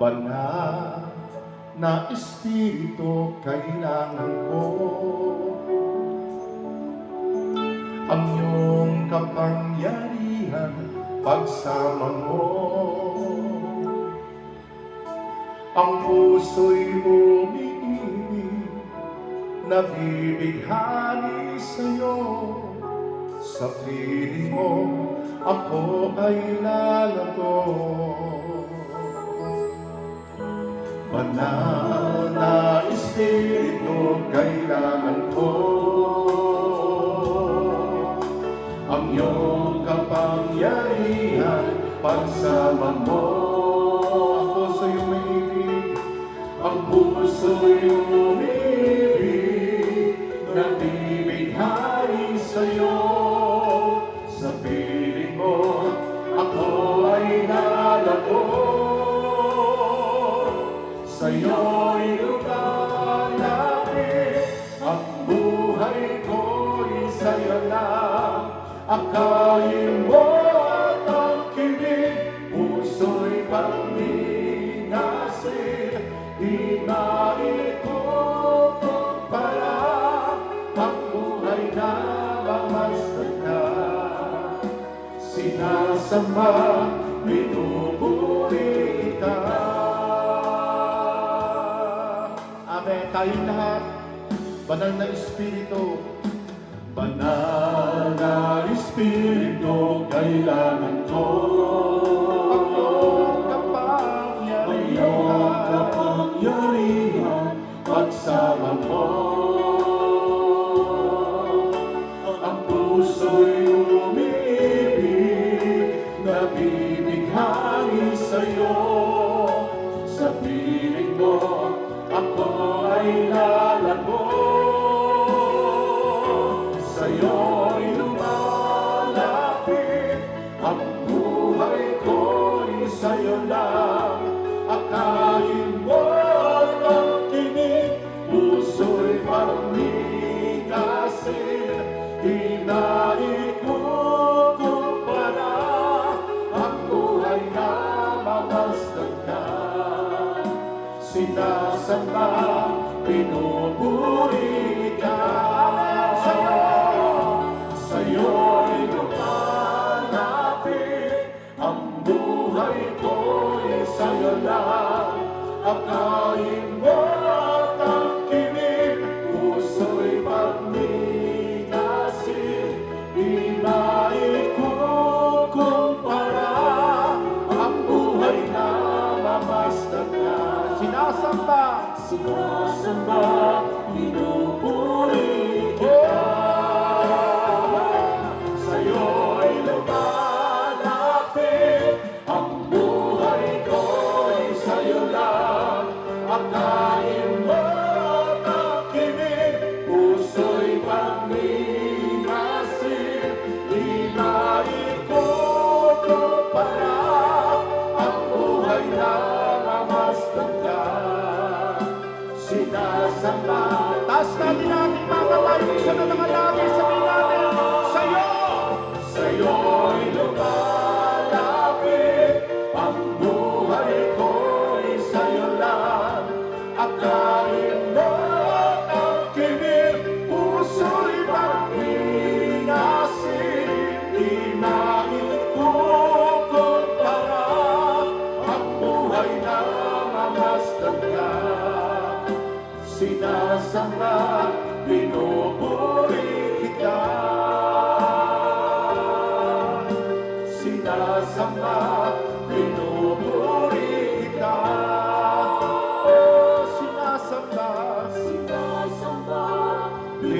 Banal na Espiritu, kailangan ko ang iyong kapangyarihan, pagsama mo. Ang puso'y umiibig, nabibighani sa'yo. Sa piling mo, ako ay lalago. Banal na Espiritu, kailangan ko ang iyong kapangyarihan, pagsama mo. Ako sa'yo may ibig, ang puso'y umibig, nabibighani sa'yo. Sa piling mo, ako ay lalago. Sa'yo'y lumalapit, ang buhay ko'y sa'yo lang. Akayin mo at ang kilig, puso'y pangminasin. Di maikutok para ang buhay na mamasdan ka. Sinasama, pinupuri kita. Amen. Tayong lahat, banal na Espiritu. Banal na Espiritu, kailangan ko ang iyong kapangyarihan, pagsama mo. Ang puso'y umibig, nabibighani sa'yo. Sa piling mo, ako ay lalago. Sa'yo'y lumalapit, ang buhay ko'y sa'yo lang. Akayin mo at ang kinig, puso'y pangminasin. Di na ikukumpara ang buhay na mamasdan ka. Sinasamba, pinupuri ka. Sa'yo'y lumalapit, ang buhay ko'y sa'yo lang. Akayin mo at ang kinig, puso'y pangminasin. Di maikukumpara ang buhay na mamasdan ka. Sinasamba, pinupuri kita. Sa'yo'y lumalapit, ang buhay ko'y sa'yo lang. Akayin mo at ang kinig, puso'y pangminasin. Di maikukumpara ang buhay na mamasdan ka. Sinasamba, taas natin ating mga kamay, buksan na nakalagi, sabihin natin, sa'yo'y lumalapit, ang buhay ko'y sa'yo lang. Akayin mo at ang kinig, puso'y pangminasin. Di maikukumpara ang buhay na mamasdan ka. Sinasamba, pinupuri kita. Sinasamba, pinupuri kita. Oh, sinasamba, pinupuri